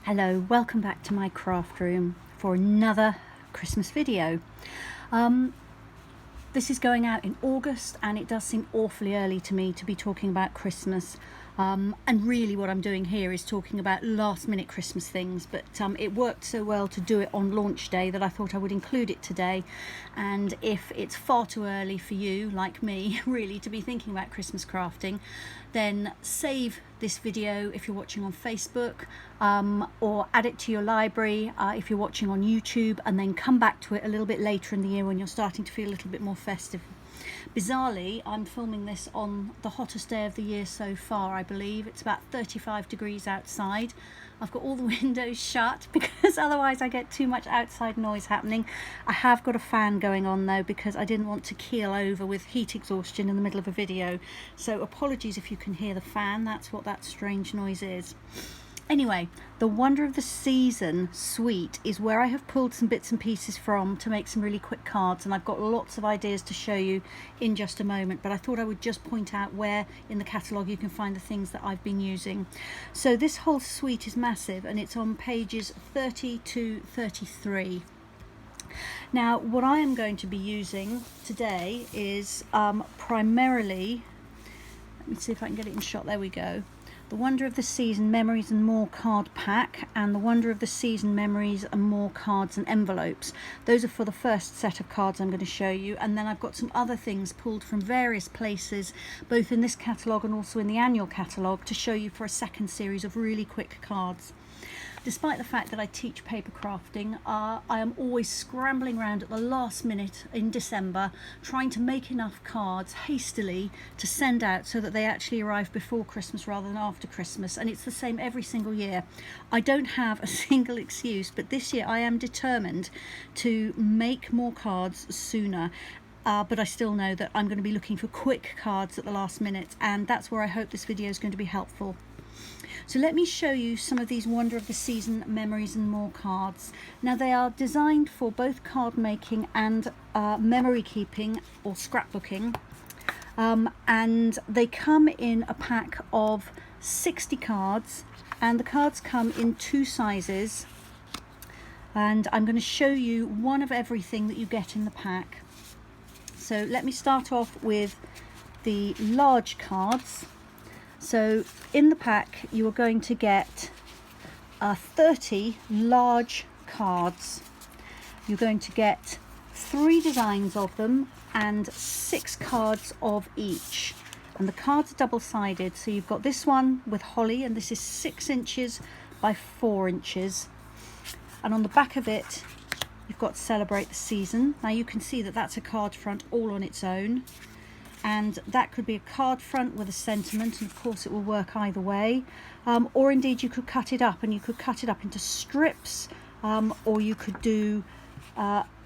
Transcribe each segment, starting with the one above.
Hello, welcome back to my craft room for another Christmas video. This is going out in August and it does seem awfully early to me to be talking about Christmas. And really what I'm doing here is talking about last minute Christmas things, but it worked so well to do it on launch day that I thought I would include it today. And if it's far too early for you, like me, really to be thinking about Christmas crafting, then save this video if you're watching on Facebook, or add it to your library if you're watching on YouTube, and then come back to it a little bit later in the year when you're starting to feel a little bit more festive. Bizarrely, I'm filming this on the hottest day of the year so far, I believe. It's about 35 degrees outside. I've got all the windows shut because otherwise I get too much outside noise happening. I have got a fan going on though because I didn't want to keel over with heat exhaustion in the middle of a video. So apologies if you can hear the fan, that's what that strange noise is. Anyway, the Wonder of the Season suite is where I have pulled some bits and pieces from to make some really quick cards, and I've got lots of ideas to show you in just a moment, but I thought I would just point out where in the catalogue you can find the things that I've been using. So this whole suite is massive and it's on pages 30 to 33. Now what I am going to be using today is primarily, let me see if I can get it in shot, there we go, the Wonder of the Season Memories and More card pack, and the Wonder of the Season Memories and More cards and envelopes. Those are for the first set of cards I'm going to show you, and then I've got some other things pulled from various places, both in this catalogue and also in the annual catalogue, to show you for a second series of really quick cards. Despite the fact that I teach paper crafting, I am always scrambling around at the last minute in December trying to make enough cards hastily to send out so that they actually arrive before Christmas rather than after Christmas, and it's the same every single year. I don't have a single excuse, but this year I am determined to make more cards sooner. But I still know that I'm going to be looking for quick cards at the last minute, and that's where I hope this video is going to be helpful. So let me show you some of these Wonder of the Season Memories and More cards. Now they are designed for both card making and memory keeping or scrapbooking, and they come in a pack of 60 cards, and the cards come in two sizes, and I'm going to show you one of everything that you get in the pack. So let me start off with the large cards. So in the pack you are going to get 30 large cards. You're going to get 3 designs of them and 6 cards of each. And the cards are double-sided, so you've got this one with holly, and this is 6 inches by 4 inches. And on the back of it you've got Celebrate the Season. Now you can see that that's a card front all on its own. And that could be a card front with a sentiment, and of course it will work either way, or indeed you could cut it up, and you could cut it up into strips, or you could do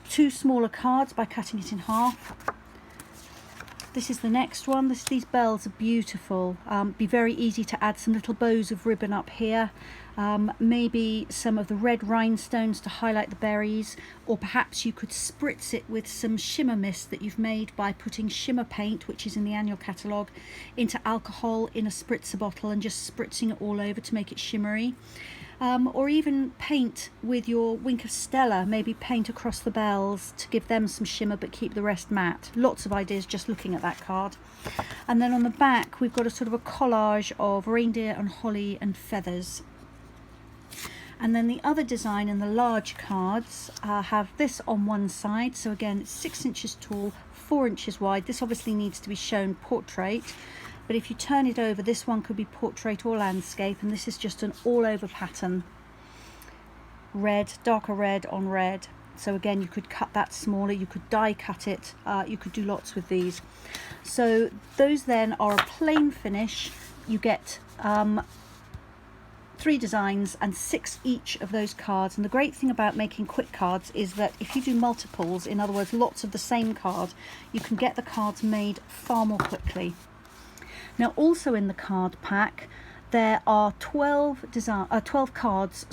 2 smaller cards by cutting it in half. This is the next one. These bells are beautiful. Be very easy to add some little bows of ribbon up here, maybe some of the red rhinestones to highlight the berries, or perhaps you could spritz it with some shimmer mist that you've made by putting shimmer paint, which is in the annual catalogue, into alcohol in a spritzer bottle and just spritzing it all over to make it shimmery. Or even paint with your Wink of Stella, maybe paint across the bells to give them some shimmer but keep the rest matte. Lots of ideas just looking at that card. And then on the back we've got a sort of a collage of reindeer and holly and feathers. And then the other design in the large cards have this on one side. So again, it's 6 inches tall, 4 inches wide. This obviously needs to be shown portrait, but if you turn it over, this one could be portrait or landscape, and this is just an all-over pattern. Red, darker red on red. So again, you could cut that smaller, you could die cut it, you could do lots with these. So those then are a plain finish. You get 3 designs and 6 each of those cards, and the great thing about making quick cards is that if you do multiples, in other words lots of the same card, you can get the cards made far more quickly. Now also in the card pack there are 12 cards,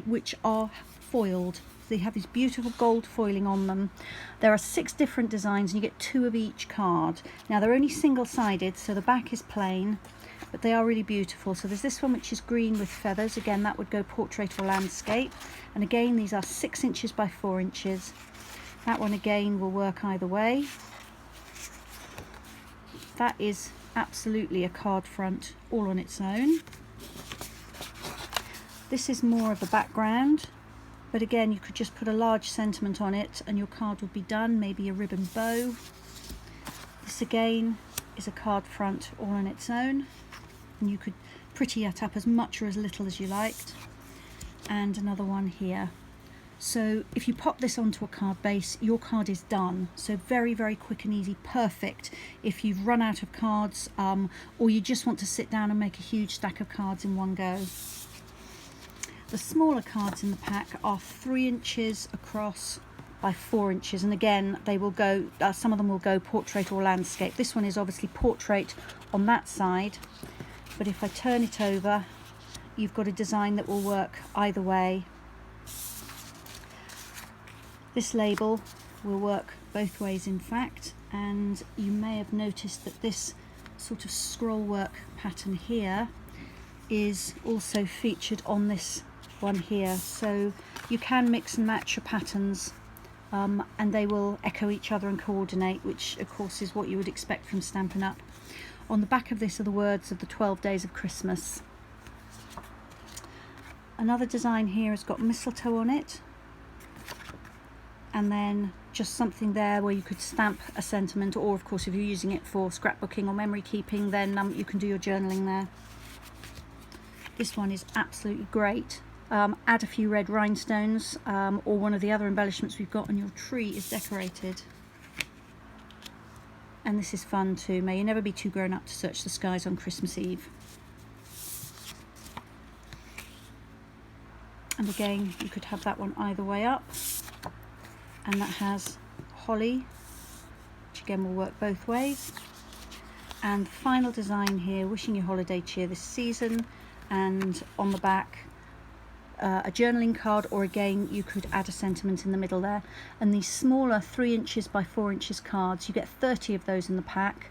which are foiled. They have this beautiful gold foiling on them. There are 6 different designs and you get 2 of each card. Now they're only single-sided, so the back is plain, but they are really beautiful. So there's this one which is green with feathers. Again, that would go portrait or landscape. And again, these are 6 inches by 4 inches. That one again will work either way. That is absolutely a card front all on its own. This is more of a background, but again, you could just put a large sentiment on it and your card would be done, maybe a ribbon bow. This again is a card front all on its own, and you could pretty it up as much or as little as you liked. And another one here. So if you pop this onto a card base, your card is done. So very, very quick and easy, perfect if you've run out of cards, or you just want to sit down and make a huge stack of cards in one go. The smaller cards in the pack are 3 inches across by 4 inches, and again they will go, some of them will go portrait or landscape. This one is obviously portrait on that side, but if I turn it over, you've got a design that will work either way. This label will work both ways in fact, and you may have noticed that this sort of scroll work pattern here is also featured on this one here, so you can mix and match your patterns, and they will echo each other and coordinate, which of course is what you would expect from Stampin' Up. On the back of this are the words of the 12 days of Christmas. Another design here has got mistletoe on it, and then just something there where you could stamp a sentiment, or of course if you're using it for scrapbooking or memory keeping, then you can do your journaling there. This one is absolutely great. Add a few red rhinestones, or one of the other embellishments we've got, and your tree is decorated. And this is fun too. May you never be too grown up to search the skies on Christmas Eve. And again, you could have that one either way up. And that has holly, which again will work both ways. And the final design here, wishing you holiday cheer this season, and on the back a journaling card, or again you could add a sentiment in the middle there. And these smaller 3 inches by 4 inches cards, you get 30 of those in the pack.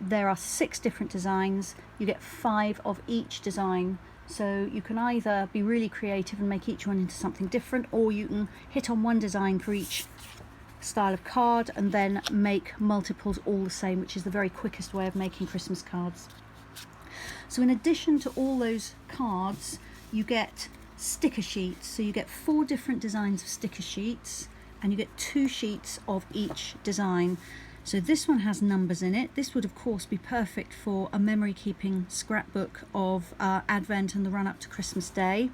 There are 6 different designs. You get 5 of each design, so you can either be really creative and make each one into something different, or you can hit on one design for each style of card and then make multiples all the same, which is the very quickest way of making Christmas cards. So in addition to all those cards, you get sticker sheets. So you get 4 different designs of sticker sheets, and you get 2 sheets of each design. So this one has numbers in it. This would of course be perfect for a memory keeping scrapbook of Advent and the run up to Christmas Day,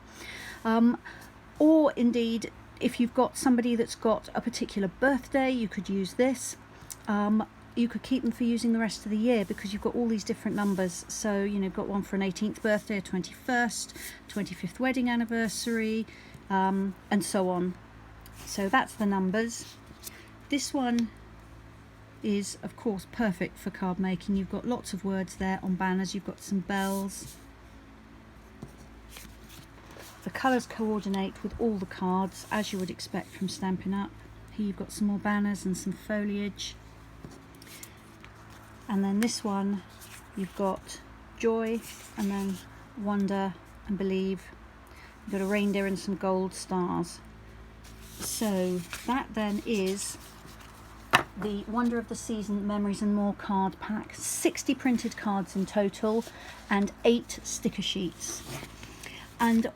or indeed if you've got somebody that's got a particular birthday, you could use this. You could keep them for using the rest of the year, because you've got all these different numbers. So, you know, got one for an 18th birthday, a 21st, 25th wedding anniversary, and so on. So that's the numbers. This one is of course perfect for card making. You've got lots of words there on banners, you've got some bells. The colours coordinate with all the cards, as you would expect from Stampin' Up. Here you've got some more banners and some foliage. And then this one, you've got joy, and then wonder and believe. You've got a reindeer and some gold stars. So that then is the Wonder of the Season Memories and More card pack. 60 printed cards in total and 8 sticker sheets. And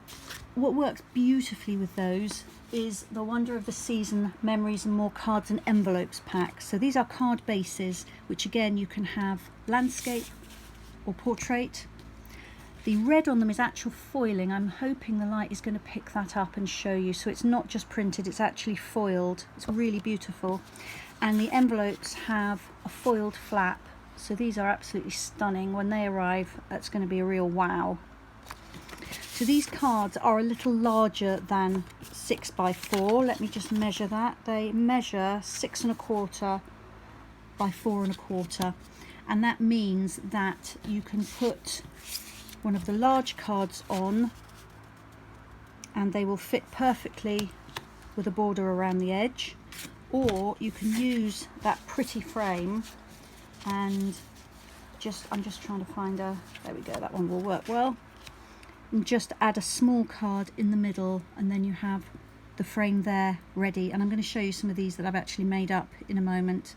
what works beautifully with those is the Wonder of the Season Memories and More cards and envelopes pack. So these are card bases, which again you can have landscape or portrait. The red on them is actual foiling. I'm hoping the light is going to pick that up and show you. So it's not just printed, it's actually foiled. It's really beautiful. And the envelopes have a foiled flap. So these are absolutely stunning. When they arrive, that's going to be a real wow. So these cards are a little larger than 6 by 4. Let me just measure that. They measure 6 1/4 by 4 1/4, and that means that you can put one of the large cards on and they will fit perfectly with a border around the edge, or you can use that pretty frame and I'm just trying to find a, there we go, that one will work well. And just add a small card in the middle, and then you have the frame there ready. And I'm going to show you some of these that I've actually made up in a moment.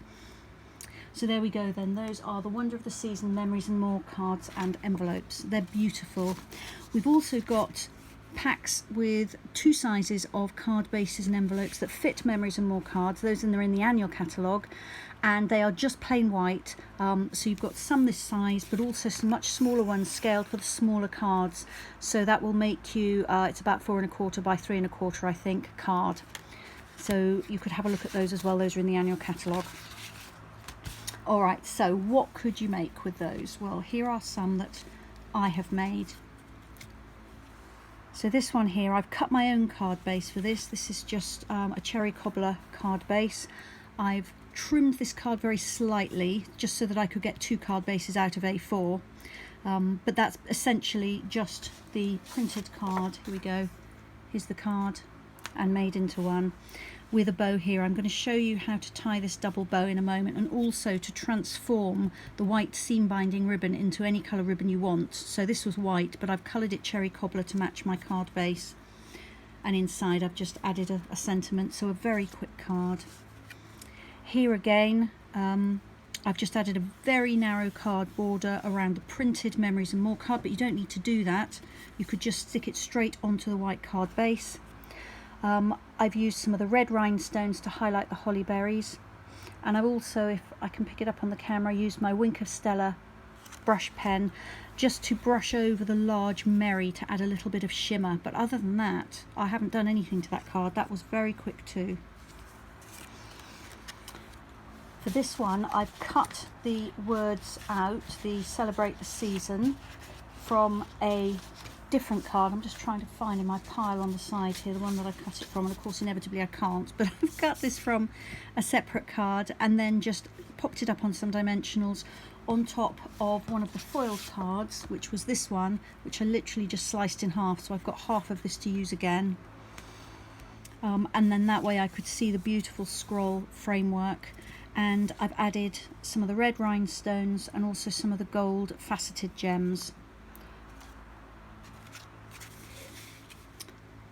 So there we go then, those are the Wonder of the Season Memories and More cards and envelopes. They're beautiful. We've also got packs with 2 sizes of card bases and envelopes that fit Memories and More cards. Those are in the annual catalogue, and they are just plain white. So you've got some this size, but also some much smaller ones scaled for the smaller cards. So that will make you, it's about 4 1/4 by 3 1/4, I think, card. So you could have a look at those as well. Those are in the annual catalogue. All right, so what could you make with those? Well, here are some that I have made. So this one here, I've cut my own card base for this. This is just a cherry cobbler card base. I've trimmed this card very slightly just so that I could get 2 card bases out of A4. But that's essentially just the printed card. Here we go. Here's the card, and made into one with a bow here. I'm going to show you how to tie this double bow in a moment, and also to transform the white seam binding ribbon into any colour ribbon you want. So this was white, but I've coloured it cherry cobbler to match my card base, and inside I've just added a sentiment, so a very quick card. Here again, I've just added a very narrow card border around the printed Memories and More card, but you don't need to do that. You could just stick it straight onto the white card base. I've used some of the red rhinestones to highlight the holly berries, and I've also, if I can pick it up on the camera, used my Wink of Stella brush pen just to brush over the large Merry to add a little bit of shimmer. But other than that, I haven't done anything to that card. That was very quick too. For this one, I've cut the words out, the Celebrate the Season, from a different card. I'm just trying to find in my pile on the side here the one that I cut it from, and of course inevitably I can't, but I've cut this from a separate card and then just popped it up on some dimensionals on top of one of the foiled cards, which was this one, which I literally just sliced in half, so I've got half of this to use again. And then that way I could see the beautiful scroll framework, and I've added some of the red rhinestones and also some of the gold faceted gems.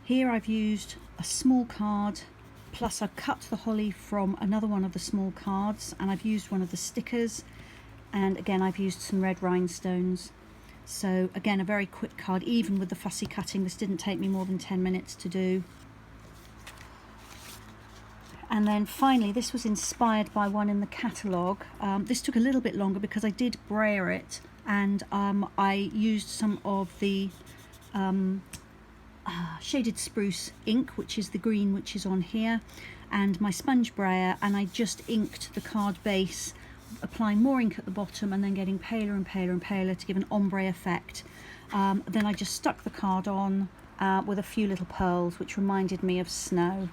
Here I've used a small card, plus I've cut the holly from another one of the small cards, and I've used one of the stickers, and again I've used some red rhinestones. So again, a very quick card. Even with the fussy cutting, this didn't take me more than 10 minutes to do. And then finally, this was inspired by one in the catalogue. This took a little bit longer because I did brayer it, and I used some of the shaded spruce ink, which is the green which is on here, and my sponge brayer, and I just inked the card base, applying more ink at the bottom and then getting paler and paler and paler to give an ombre effect. Then I just stuck the card on with a few little pearls which reminded me of snow,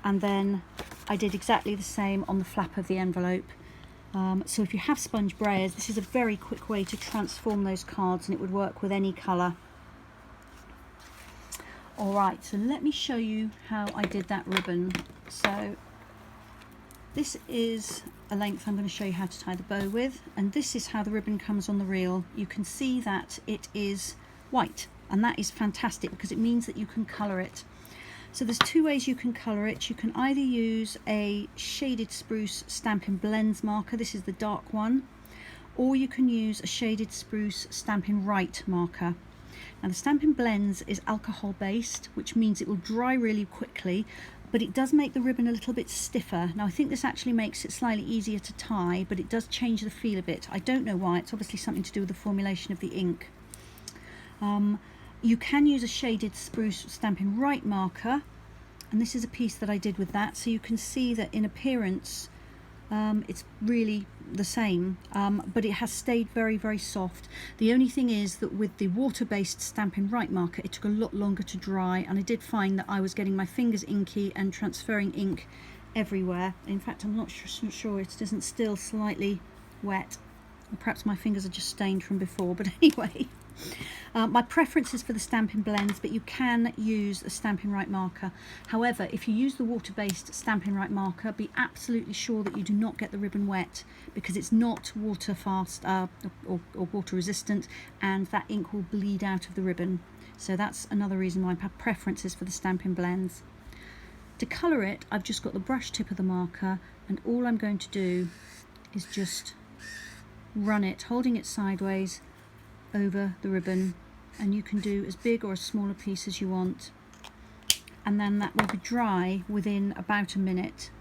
and then I did exactly the same on the flap of the envelope. So if you have sponge brayers, this is a very quick way to transform those cards, and it would work with any colour. Alright, so let me show you how I did that ribbon. So this is a length I'm going to show you how to tie the bow with, and this is how the ribbon comes on the reel. You can see that it is white, and that is fantastic because it means that you can colour it. So there's 2 ways you can colour it. You can either use a shaded spruce Stampin' Blends marker, this is the dark one, or you can use a shaded spruce Stampin' Write marker. Now the Stampin' Blends is alcohol based, which means it will dry really quickly, but it does make the ribbon a little bit stiffer. Now I think this actually makes it slightly easier to tie, but it does change the feel a bit. I don't know why. It's obviously something to do with the formulation of the ink. You can use a shaded spruce Stampin' Write marker, and this is a piece that I did with that, so you can see that in appearance it's really the same, but it has stayed very, very soft. The only thing is that with the water-based Stampin' Write marker, it took a lot longer to dry, and I did find that I was getting my fingers inky and transferring ink everywhere. In fact, I'm not sure it isn't still slightly wet, or perhaps my fingers are just stained from before, but anyway. My preference is for the Stampin' blends, but you can use a Stampin' Right marker. However, if you use the water-based Stampin' Right marker, be absolutely sure that you do not get the ribbon wet, because it's not water fast or water resistant, and that ink will bleed out of the ribbon. So that's another reason why my preference is for the Stampin' blends. To colour it, I've just got the brush tip of the marker, and all I'm going to do is just run it, holding it sideways over the ribbon, and you can do as big or as small a piece as you want, and then that will be dry within about a minute,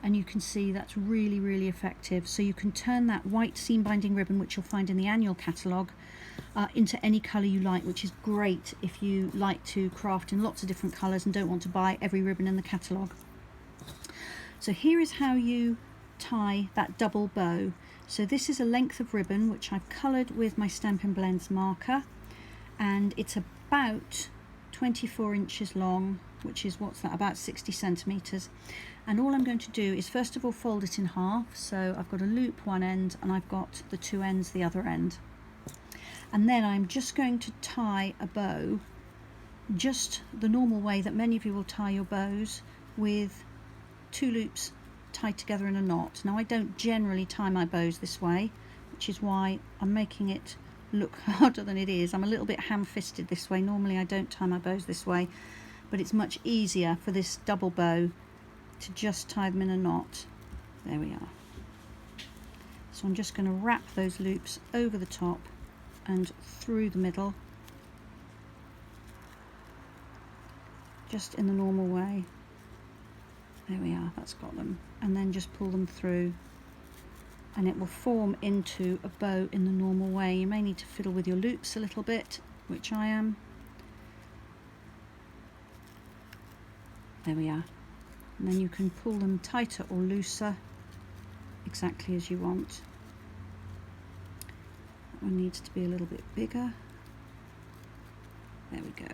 and you can see that's really effective. So you can turn that white seam binding ribbon, which you'll find in the annual catalogue, into any colour you like, which is great if you like to craft in lots of different colours and don't want to buy every ribbon in the catalogue. So here is how you tie that double bow. So this is a length of ribbon which I've coloured with my Stampin' Blends marker, and it's about 24 inches long, which is, what's that, about 60 centimetres. And all I'm going to do is first of all fold it in half, so I've got a loop one end and I've got the two ends the other end. And then I'm just going to tie a bow just the normal way that many of you will tie your bows, with two loops tied together in a knot. Now I don't generally tie my bows this way, which is why I'm making it look harder than it is. I'm a little bit ham-fisted this way. Normally I don't tie my bows this way, but it's much easier for this double bow to just tie them in a knot. There we are. So I'm just going to wrap those loops over the top and through the middle, just in the normal way. There we are, that's got them. And then just pull them through, and it will form into a bow in the normal way. You may need to fiddle with your loops a little bit, which I am. There we are. And then you can pull them tighter or looser, exactly as you want. That one needs to be a little bit bigger. There we go.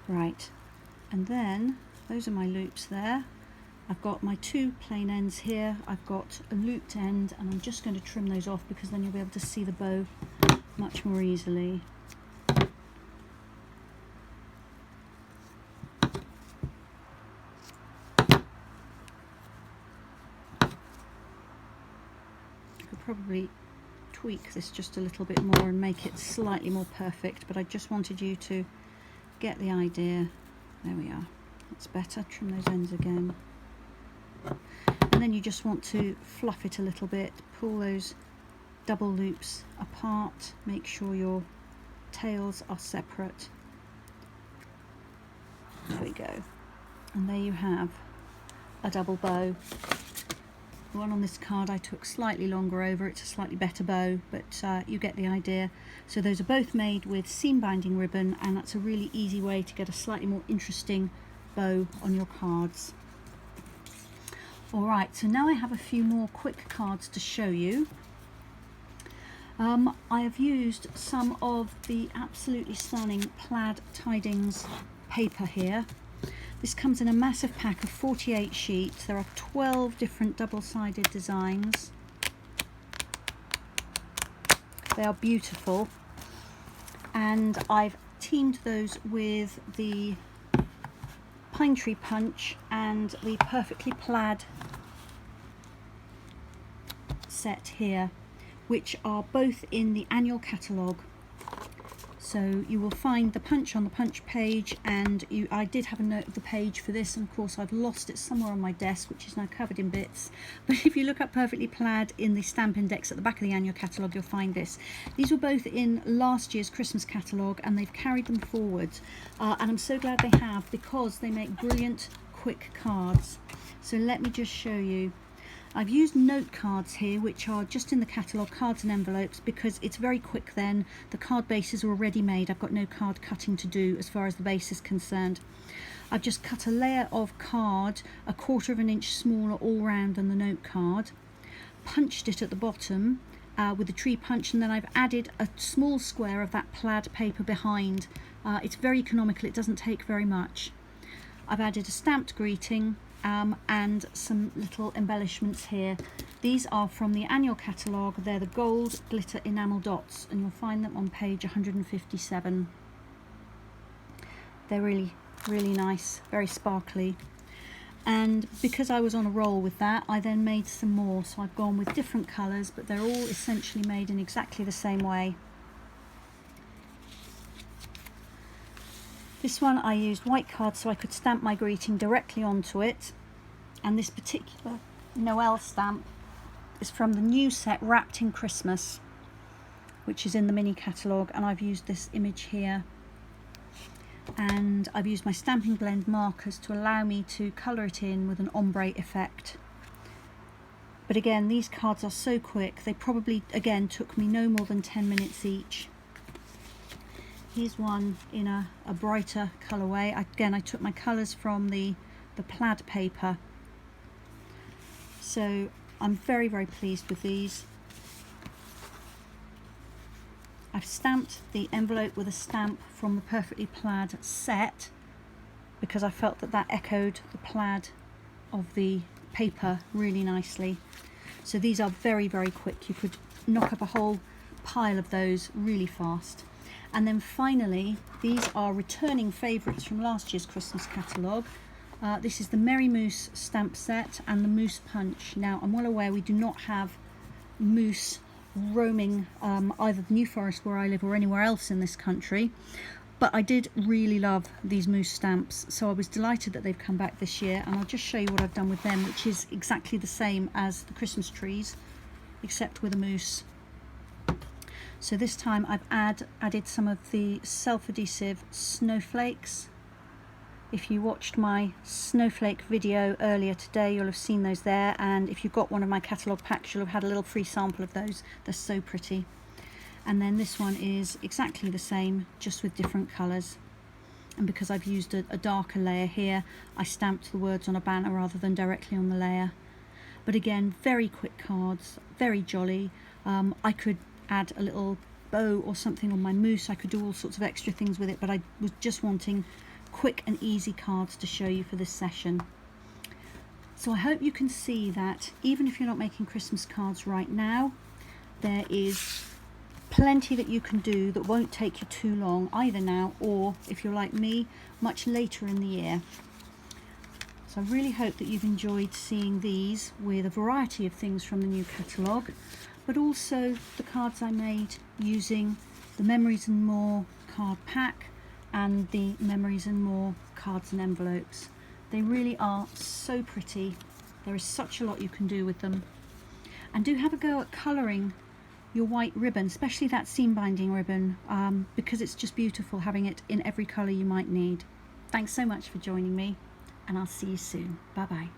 Right, and then those are my loops there. I've got my two plain ends here, I've got a looped end, and I'm just going to trim those off because then you'll be able to see the bow much more easily. I could probably tweak this just a little bit more and make it slightly more perfect, but I just wanted you to get the idea. There we are, that's better. Trim those ends again. And then you just want to fluff it a little bit, pull those double loops apart, make sure your tails are separate. There we go. And there you have a double bow. The one on this card I took slightly longer over, it's a slightly better bow, but you get the idea. So those are both made with seam binding ribbon, and that's a really easy way to get a slightly more interesting bow on your cards. Alright, so now I have a few more quick cards to show you. I have used some of the absolutely stunning plaid tidings paper here. This comes in a massive pack of 48 sheets. There are 12 different double-sided designs. They are beautiful, and I've teamed those with the Pine Tree Punch and the Perfectly Plaid set here, which are both in the annual catalogue. So you will find the punch on the punch page, and I did have a note of the page for this, and of course I've lost it somewhere on my desk, which is now covered in bits. But if you look up Perfectly Plaid in the stamp index at the back of the annual catalogue, you'll find this. These were both in last year's Christmas catalogue, and they've carried them forward, and I'm so glad they have, because they make brilliant quick cards. So let me just show you. I've used note cards here, which are just in the catalogue, cards and envelopes, because it's very quick then. The card bases are already made. I've got no card cutting to do as far as the base is concerned. I've just cut a layer of card 1/4 of an inch smaller all round than the note card, punched it at the bottom with a tree punch, and then I've added a small square of that plaid paper behind. It's very economical, it doesn't take very much. I've added a stamped greeting and some little embellishments here. These are from the annual catalogue. They're the gold glitter enamel dots, and you'll find them on page 157. They're really, really nice, very sparkly. And because I was on a roll with that, I then made some more. So I've gone with different colours, but they're all essentially made in exactly the same way. This one I used white cards so I could stamp my greeting directly onto it. And this particular Noel stamp is from the new set Wrapped in Christmas, which is in the mini catalogue, and I've used this image here. And I've used my Stampin' Blend markers to allow me to colour it in with an ombre effect. But again, these cards are so quick, they probably again took me no more than 10 minutes each. Here's one in a brighter colourway. Again, I took my colours from the plaid paper. So I'm very, very pleased with these. I've stamped the envelope with a stamp from the Perfectly Plaid set because I felt that that echoed the plaid of the paper really nicely. So these are very, very quick. You could knock up a whole pile of those really fast. And then finally, these are returning favourites from last year's Christmas catalogue. This is the Merry Moose stamp set and the Moose Punch. Now, I'm well aware we do not have moose roaming either the New Forest where I live or anywhere else in this country, but I did really love these moose stamps, so I was delighted that they've come back this year, and I'll just show you what I've done with them, which is exactly the same as the Christmas trees except with a moose. So this time I've added some of the self-adhesive snowflakes. If you watched my snowflake video earlier today, you'll have seen those there, and if you've got one of my catalogue packs, you'll have had a little free sample of those. They're so pretty. And then this one is exactly the same, just with different colours. And because I've used a darker layer here, I stamped the words on a banner rather than directly on the layer. But again, very quick cards, very jolly. I could add a little bow or something on my moose. I could do all sorts of extra things with it, but I was just wanting quick and easy cards to show you for this session. So I hope you can see that even if you're not making Christmas cards right now, there is plenty that you can do that won't take you too long, either now or, if you're like me, much later in the year. So I really hope that you've enjoyed seeing these with a variety of things from the new catalogue, but also the cards I made using the Memories and More card pack and the Memories and More cards and envelopes. They really are so pretty. There is such a lot you can do with them. And do have a go at colouring your white ribbon, especially that seam binding ribbon, because it's just beautiful having it in every colour you might need. Thanks so much for joining me, and I'll see you soon. Bye bye.